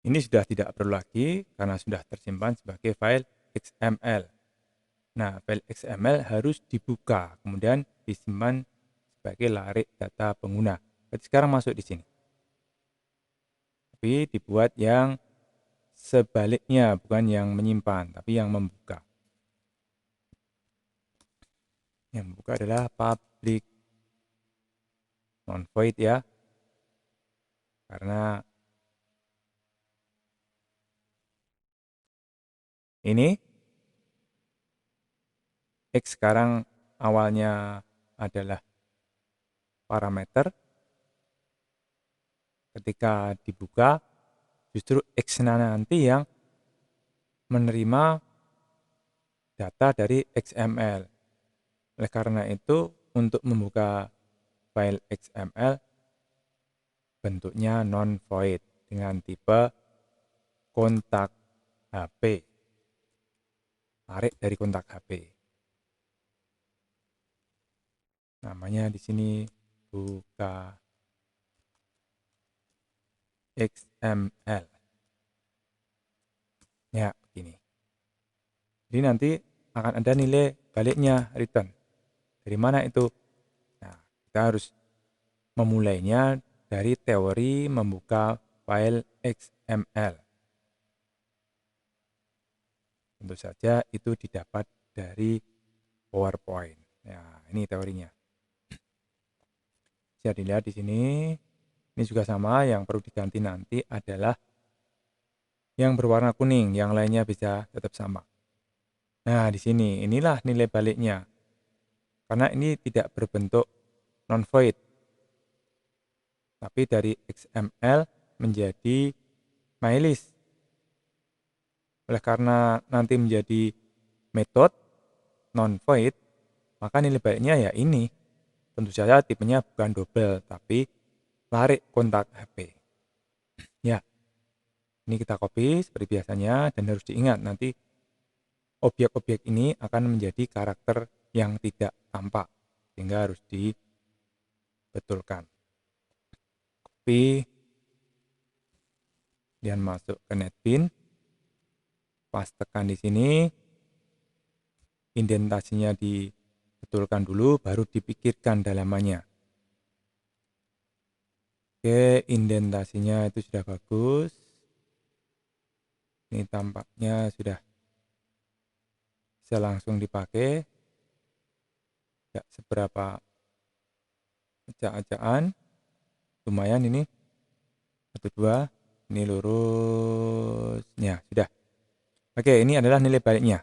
Ini sudah tidak perlu lagi karena sudah tersimpan sebagai file XML. Nah, file XML harus dibuka, kemudian disimpan sebagai larik data pengguna. Berarti sekarang masuk di sini. Tapi dibuat yang sebaliknya, bukan yang menyimpan, tapi yang membuka. Yang membuka adalah public non-void ya. Karena ini X sekarang awalnya adalah parameter. Ketika dibuka, justru X nanti yang menerima data dari XML. Oleh karena itu, untuk membuka file XML, bentuknya non-void dengan tipe kontak HP. Tarik dari kontak HP. Namanya di sini buka XML. Ya, begini. Jadi nanti akan ada nilai baliknya return. Dari mana itu? Nah, kita harus memulainya dari teori membuka file XML. Tentu saja itu didapat dari PowerPoint. Ya, ini teorinya. Bisa dilihat di sini. Ini juga sama, yang perlu diganti nanti adalah yang berwarna kuning, yang lainnya bisa tetap sama. Nah, di sini inilah nilai baliknya. Karena ini tidak berbentuk non-void, tapi dari XML menjadi MyList. Oleh karena nanti menjadi metode non-void, maka nilai baliknya ya ini. Tentu saja tipenya bukan double, tapi larik kontak HP. Ya, ini kita copy seperti biasanya, dan harus diingat nanti objek-objek ini akan menjadi karakter yang tidak tampak, sehingga harus dibetulkan. Copy, dan masuk ke netbin, pas tekan di sini, indentasinya dibetulkan dulu, baru dipikirkan dalamannya. Oke, indentasinya itu sudah bagus. Ini tampaknya sudah bisa langsung dipakai. Tidak seberapa acak-acakan. Lumayan ini. 1, 2. Ini lurus. Ya, sudah. Oke, ini adalah nilai baliknya.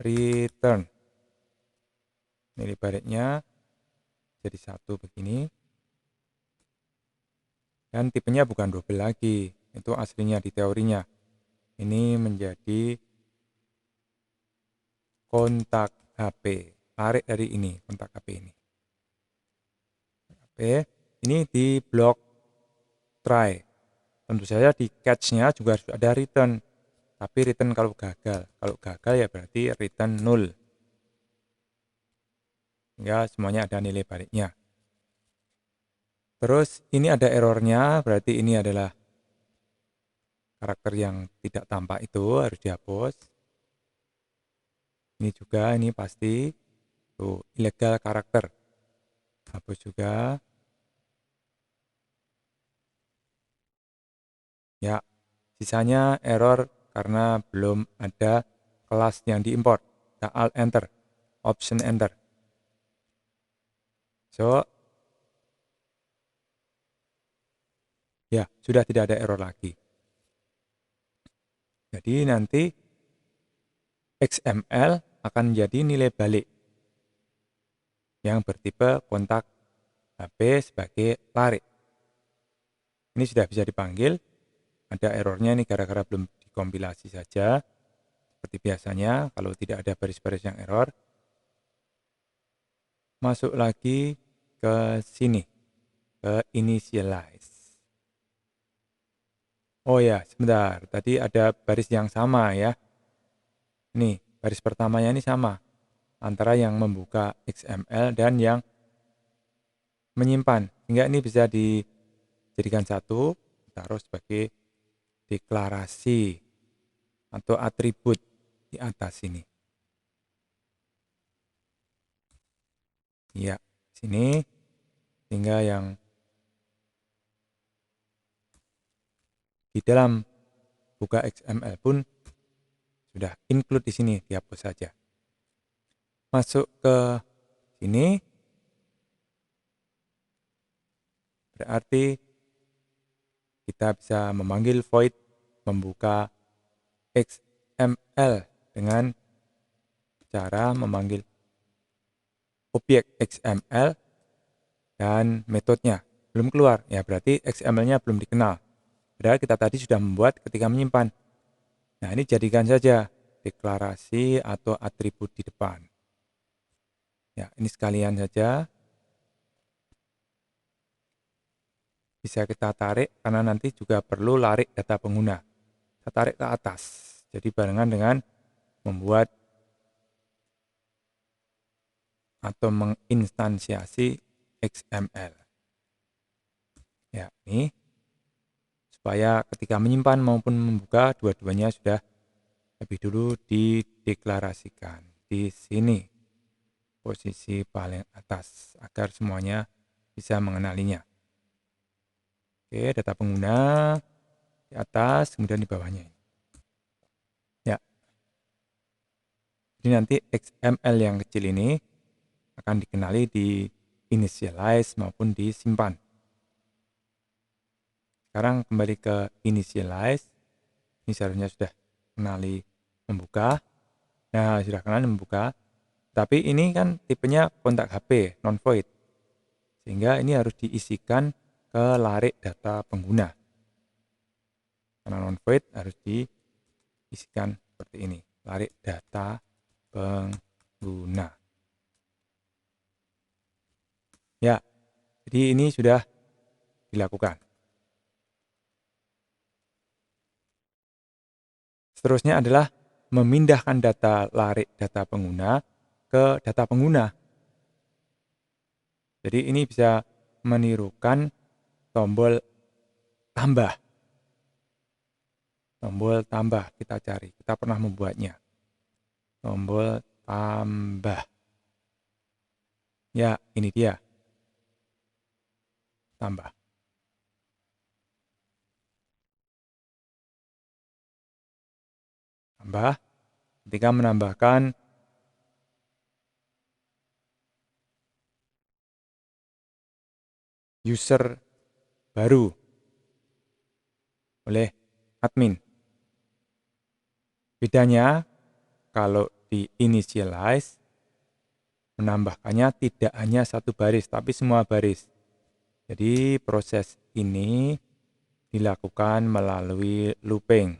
Return. Nilai baliknya jadi 1 begini. Dan tipenya bukan double lagi. Itu aslinya di teorinya. Ini menjadi kontak HP. Tarik dari ini, kontak HP ini. HP. Ini di blok try. Tentu saja di catch-nya juga harus ada return. Tapi return kalau gagal. Kalau gagal ya berarti return 0. Sehingga semuanya ada nilai baliknya. Terus ini ada errornya, berarti ini adalah karakter yang tidak tampak, itu harus dihapus. Ini juga, ini pasti tuh ilegal karakter. Hapus juga. Ya, sisanya error karena belum ada kelas yang diimport. Kita Alt Enter, Option Enter. So, ya, sudah tidak ada error lagi. Jadi nanti XML akan menjadi nilai balik yang bertipe kontak HP sebagai larik. Ini sudah bisa dipanggil. Ada errornya ini gara-gara belum dikompilasi saja. Seperti biasanya, kalau tidak ada baris-baris yang error. Masuk lagi ke sini, ke initialize. Oh ya, sebentar. Tadi ada baris yang sama ya. Nih, baris pertamanya ini sama. Antara yang membuka XML dan yang menyimpan. Sehingga ini bisa dijadikan satu. taruh sebagai deklarasi atau atribut di atas sini. Ya, sini sehingga yang di dalam buka XML pun sudah include di sini, dihapus saja. Masuk ke sini, berarti kita bisa memanggil void membuka XML dengan cara memanggil objek XML dan metodenya. Belum keluar, ya berarti XML-nya belum dikenal. Padahal kita tadi sudah membuat ketika menyimpan. Nah, ini jadikan saja deklarasi atau atribut di depan. Ya, ini sekalian saja. Bisa kita tarik karena nanti juga perlu lari data pengguna. Kita tarik ke atas. Jadi barengan dengan membuat atau menginstansiasi XML. Ya, ini supaya ketika menyimpan maupun membuka dua-duanya sudah lebih dulu dideklarasikan di sini. Posisi paling atas agar semuanya bisa mengenalinya. Oke, data pengguna di atas, kemudian di bawahnya. Ya. Jadi nanti XML yang kecil ini akan dikenali di initialize maupun disimpan. Sekarang kembali ke initialize. Ini seharusnya sudah kenali membuka. Nah, sudah kenali membuka. Tapi ini kan tipenya kontak HP, non-void. Sehingga ini harus diisikan ke larik data pengguna. Karena non-void harus diisikan seperti ini. Larik data pengguna. Ya, jadi ini sudah dilakukan. Seterusnya adalah memindahkan data larik data pengguna ke data pengguna. Jadi ini bisa menirukan tombol tambah. Tombol tambah kita cari. Kita pernah membuatnya. Tombol tambah. Ya, ini dia. Tambah. Tambah. Ketika menambahkan user baru oleh admin. Bedanya kalau di initialize menambahkannya tidak hanya satu baris tapi semua baris. Jadi proses ini dilakukan melalui looping.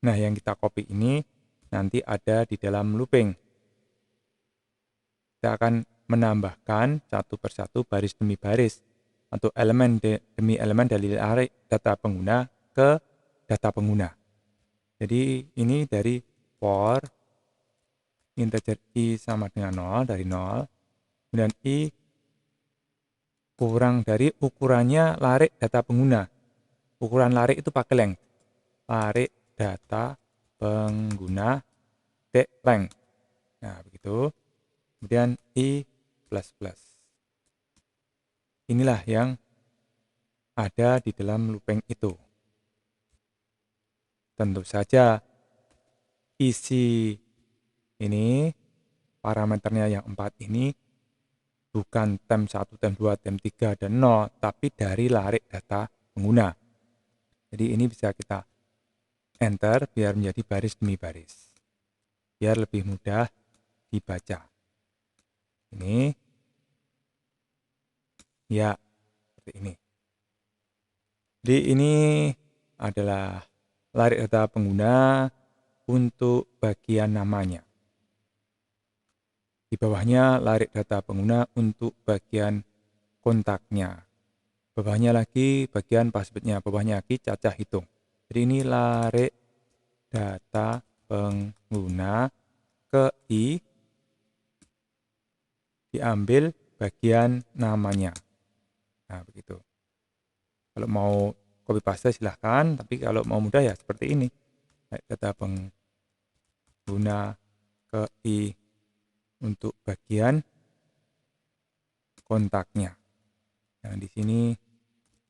Nah, yang kita copy ini nanti ada di dalam looping. Kita akan menambahkan satu persatu baris demi baris atau elemen demi elemen dari larik data pengguna ke data pengguna. Jadi ini dari for integer i sama dengan 0 dari 0, kemudian i kurang dari ukurannya larik data pengguna. Ukuran larik itu pakai length. Larik data pengguna length. Nah, begitu. Kemudian i++. Inilah yang ada di dalam looping itu. Tentu saja isi ini parameternya yang 4 ini bukan tem 1, tem 2, tem 3, dan 0, tapi dari larik data pengguna. Jadi ini bisa kita enter biar menjadi baris demi baris. Biar lebih mudah dibaca. Ini. Ya, seperti ini. Jadi ini adalah larik data pengguna untuk bagian namanya. Di bawahnya larik data pengguna untuk bagian kontaknya. Bawahnya lagi bagian passwordnya. Bawahnya lagi cacah hitung. Jadi ini larik data pengguna ke i diambil bagian namanya. Nah, begitu. Kalau mau copy paste silahkan, tapi kalau mau mudah ya seperti ini. Data pengguna ke I untuk bagian kontaknya. Nah, di sini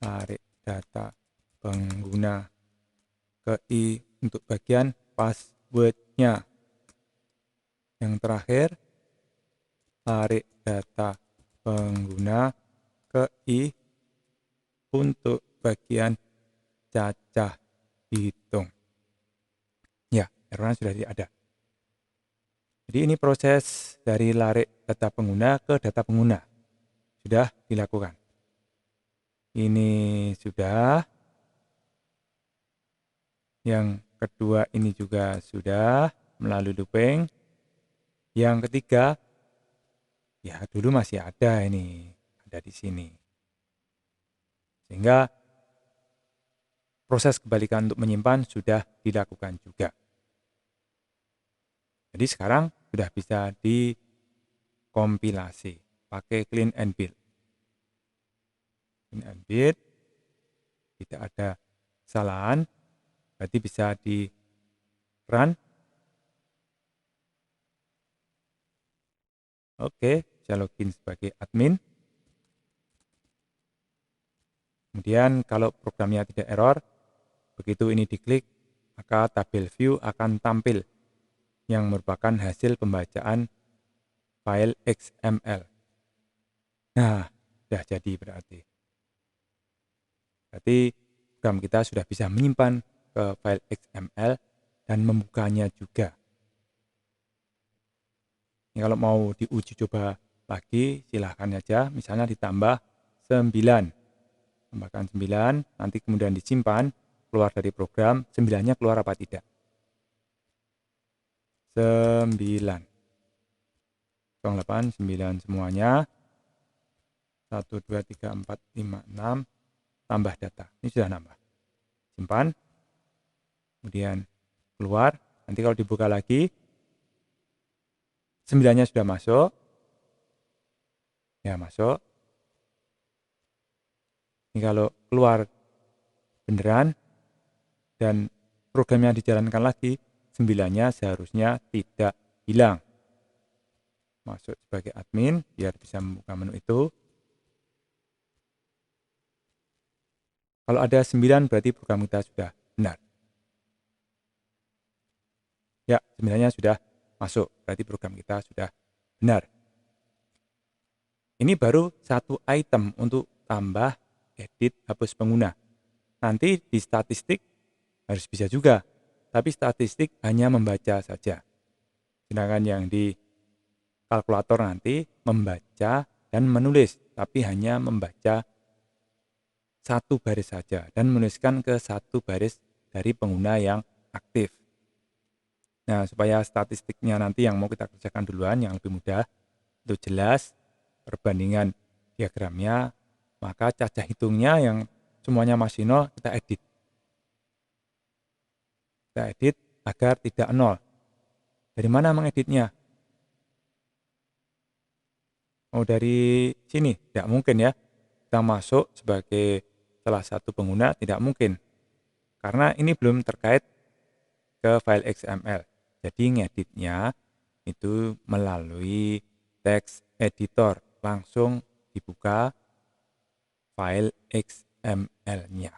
tarik data pengguna ke I untuk bagian passwordnya. Yang terakhir, tarik data pengguna ke I untuk bagian cacah hitung. Ya, errornya sudah tidak ada. Jadi ini proses dari larik data pengguna ke data pengguna. Sudah dilakukan. Ini sudah. Yang kedua ini juga sudah melalui looping. Yang ketiga, ya dulu masih ada ini, ada di sini. Sehingga proses kebalikan untuk menyimpan sudah dilakukan juga. Jadi sekarang sudah bisa dikompilasi pakai clean and build. Clean and build, tidak ada kesalahan, berarti bisa di run. Oke, saya login sebagai admin. Kemudian kalau programnya tidak error, begitu ini diklik, maka tabel view akan tampil yang merupakan hasil pembacaan file XML. Nah, sudah jadi berarti. Berarti program kita sudah bisa menyimpan ke file XML dan membukanya juga. Ini kalau mau diuji coba lagi, silahkan saja, misalnya ditambah 9. Tambahkan 9, nanti kemudian disimpan, keluar dari program, 9-nya keluar apa tidak. 9. 08, 9 semuanya. 1, 2, 3, 4, 5, 6. Tambah data. Ini sudah nambah. Simpan. Kemudian keluar. Nanti kalau dibuka lagi, 9-nya sudah masuk. Ya, masuk. Ini kalau keluar beneran dan programnya dijalankan lagi, 9-nya seharusnya tidak hilang. Masuk sebagai admin biar bisa membuka menu itu. Kalau ada 9 berarti program kita sudah benar. Ya, 9-nya sudah masuk, berarti program kita sudah benar. Ini baru satu item untuk tambah, edit, hapus pengguna. Nanti di statistik harus bisa juga, tapi statistik hanya membaca saja. Sedangkan yang di kalkulator nanti membaca dan menulis, tapi hanya membaca satu baris saja dan menuliskan ke satu baris dari pengguna yang aktif. Nah, supaya statistiknya nanti yang mau kita kerjakan duluan yang lebih mudah, itu jelas perbandingan diagramnya, maka cacah hitungnya yang semuanya masih 0 kita edit. Kita edit agar tidak 0. Dari mana mengeditnya? Oh, dari sini, tidak mungkin ya. Kita masuk sebagai salah satu pengguna, tidak mungkin. Karena ini belum terkait ke file XML. Jadi ngeditnya itu melalui text editor. Langsung dibuka file XML-nya.